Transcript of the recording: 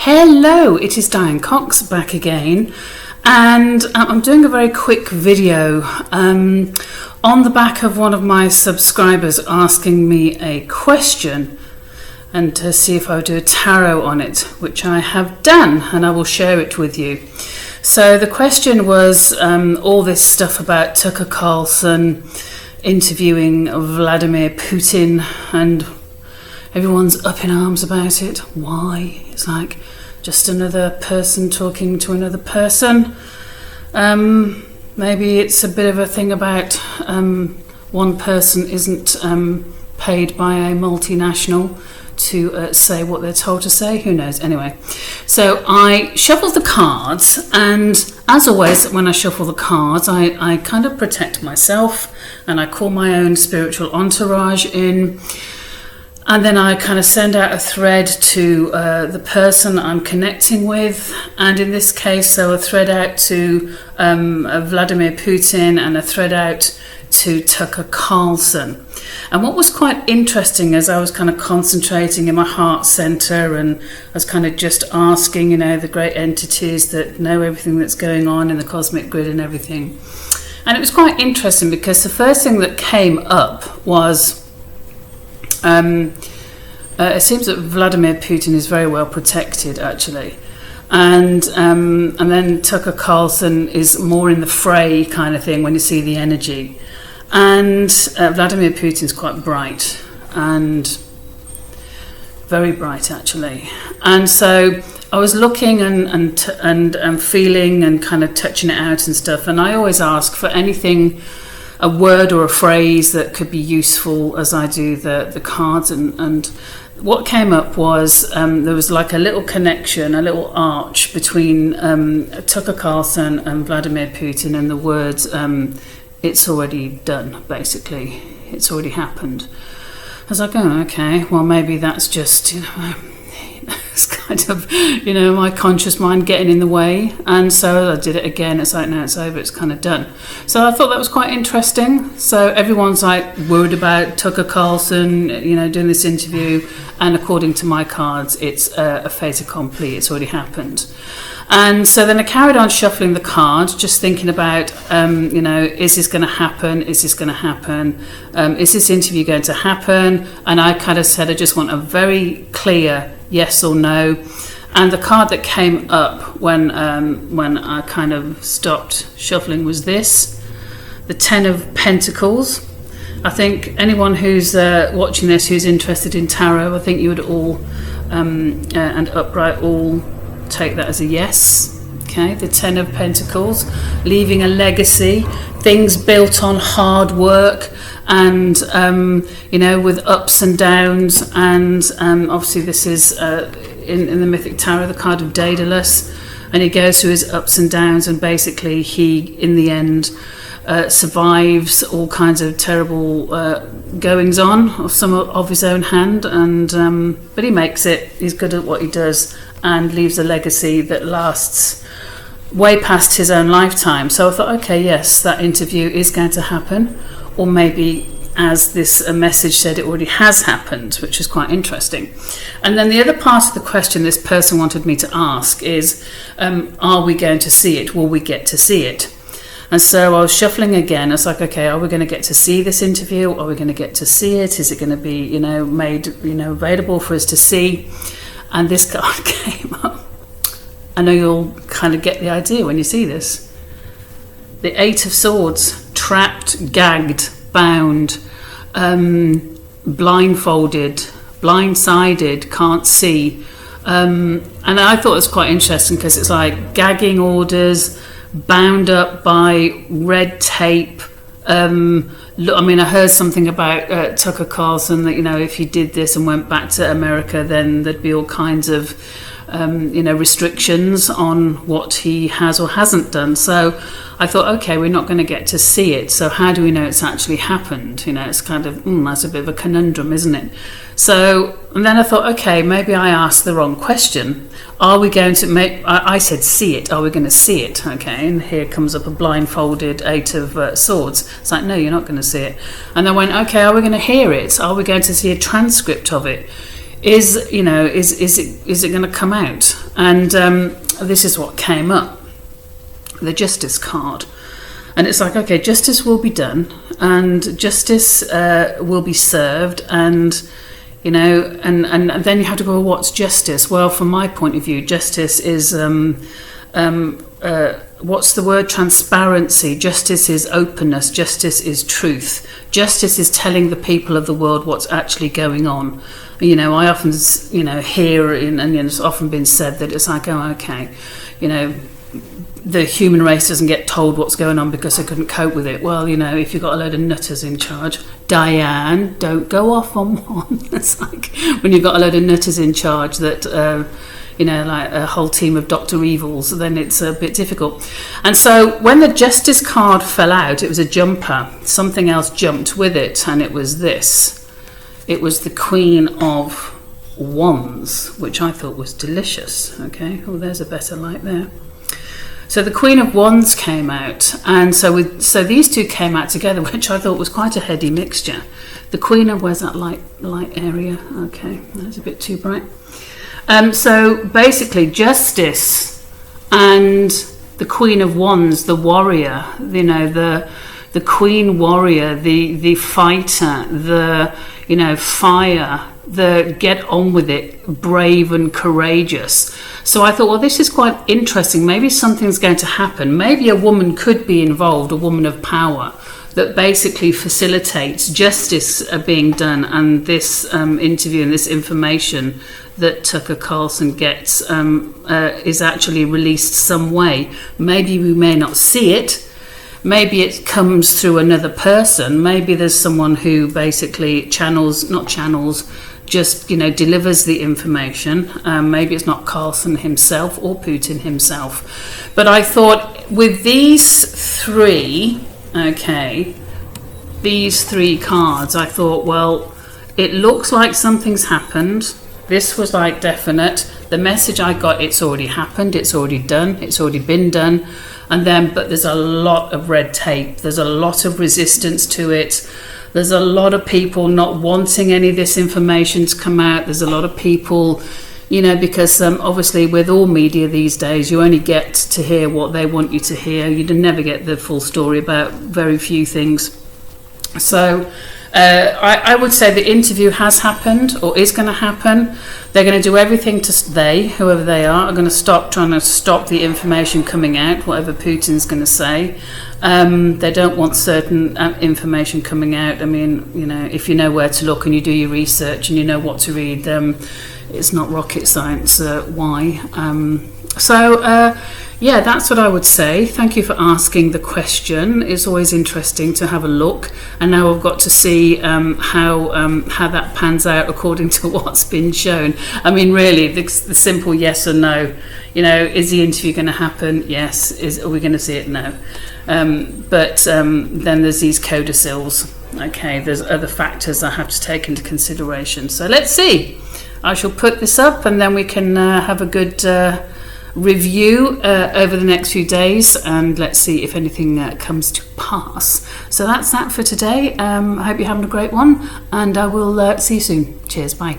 Hello, it is Diane Cox back again, and I'm doing a very quick video on the back of one of my subscribers asking me a question and to see if I would do a tarot on it, which I have done, and I will share it with you. So the question was all this stuff about Tucker Carlson interviewing Vladimir Putin, and everyone's up in arms about it. Why? It's like just another person talking to another person. Maybe it's a bit of a thing about one person isn't paid by a multinational to say what they're told to say. Who knows? Anyway, so I shuffled the cards, and as always when I shuffle the cards, I kind of protect myself and I call my own spiritual entourage in. And then I kind of send out a thread to the person I'm connecting with. And in this case, so a thread out to Vladimir Putin and a thread out to Tucker Carlson. And what was quite interesting as I was kind of concentrating in my heart center, and I was kind of just asking, you know, the great entities that know everything that's going on in the cosmic grid and everything. And it was quite interesting because the first thing that came up was it seems that Vladimir Putin is very well protected, actually, and then Tucker Carlson is more in the fray kind of thing when you see the energy, and Vladimir Putin's quite bright and very bright, actually. And so I was looking and feeling and kind of touching it out and stuff, and I always ask for anything, a word or a phrase that could be useful as I do the cards, and what came up was there was like a little connection, a little arch between Tucker Carlson and Vladimir Putin, and the words "it's already done," basically, it's already happened. I was like, oh, okay, well maybe that's just, it's kind of, my conscious mind getting in the way. And so I did it again. It's like, no, it's over, it's kind of done. So I thought that was quite interesting. So everyone's like worried about Tucker Carlson, doing this interview. And according to my cards, it's a fait accompli. It's already happened. And so then I carried on shuffling the cards, just thinking about, is this going to happen? Is this going to happen? Is this interview going to happen? And I kind of said, I just want a very clear yes or no. And the card that came up when I kind of stopped shuffling was this, the Ten of Pentacles. I think anyone who's watching this who's interested in tarot, I think you would all, and upright all, take that as a yes. Okay, the Ten of Pentacles, leaving a legacy, things built on hard work, and with ups and downs, and obviously this is in the Mythic Tarot, the card of Daedalus, and he goes through his ups and downs, and basically he in the end survives all kinds of terrible goings on of some of his own hand, and but he makes it. He's good at what he does and leaves a legacy that lasts way past his own lifetime. So I thought, okay, yes, that interview is going to happen, or maybe, as this message said, it already has happened, which is quite interesting. And then the other part of the question this person wanted me to ask is, are we going to see it? Will we get to see it? And so I was shuffling again. I was like, okay, are we going to get to see this interview? Are we going to get to see it? Is it going to be, made, available for us to see? And this card came up. I know you'll kind of get the idea when you see this. The Eight of Swords, trapped, gagged, bound, blindfolded, blindsided, can't see. And I thought it was quite interesting because it's like gagging orders, bound up by red tape. I heard something about Tucker Carlson that, if he did this and went back to America, then there'd be all kinds of, restrictions on what he has or hasn't done. So I thought, okay, we're not going to get to see it. So how do we know it's actually happened? It's kind of, that's a bit of a conundrum, isn't it? So, and then I thought, okay, maybe I asked the wrong question. Are we going to I said see it, are we going to see it? Okay, and here comes up a blindfolded Eight of Swords. It's like, no, you're not going to see it. And I went, okay, are we going to hear it? Are we going to see a transcript of it? is it going to come out? And this is what came up, the justice card. And it's like, okay, justice will be done, and justice will be served, and and then you have to go, well, what's justice? Well, from my point of view, justice is what's the word? Transparency. Justice is openness. Justice is truth. Justice is telling the people of the world what's actually going on. I often hear, and it's often been said that it's like, oh, okay, the human race doesn't get told what's going on because they couldn't cope with it. Well, if you've got a load of nutters in charge, Diane, don't go off on one. It's like when you've got a load of nutters in charge that, like a whole team of Dr. Evils, then it's a bit difficult. And so when the justice card fell out, it was a jumper. Something else jumped with it, and it was this. It was the Queen of Wands, which I thought was delicious. Okay, oh, there's a better light there. So the Queen of Wands came out, and so these two came out together, which I thought was quite a heady mixture. The Queen of, where's that light area? Okay, that's a bit too bright. So basically, justice and the Queen of Wands, the warrior, the Queen warrior, the fighter, the fire, the get on with it, brave and courageous. So I thought, well, this is quite interesting. Maybe something's going to happen. Maybe a woman could be involved, a woman of power, that basically facilitates justice being done, and this interview and this information that Tucker Carlson gets is actually released some way. Maybe we may not see it. Maybe it comes through another person. Maybe there's someone who basically just delivers the information. Maybe it's not Carlson himself or Putin himself. But I thought with these three cards, I thought, well, it looks like something's happened. This was like definite. The message I got, it's already happened, it's already done, it's already been done. But there's a lot of red tape. There's a lot of resistance to it. There's a lot of people not wanting any of this information to come out. There's a lot of people, because obviously with all media these days, you only get to hear what they want you to hear. You never get the full story about very few things. So I would say the interview has happened or is going to happen. They're going to do everything whoever they are going to trying to stop the information coming out, whatever Putin's going to say. They don't want certain information coming out. I mean, if you know where to look and you do your research and you know what to read, it's not rocket science. Why? Yeah, that's what I would say. Thank you for asking the question. It's always interesting to have a look, and now I've got to see how that pans out according to what's been shown. I mean, really, the simple yes or no. Is the interview going to happen? Yes. Are we going to see it? No. But then there's these codicils. Okay, there's other factors I have to take into consideration. So let's see. I shall put this up, and then we can have a good review over the next few days, and let's see if anything comes to pass. So that's that for today. I hope you're having a great one, and I will see you soon. Cheers, bye.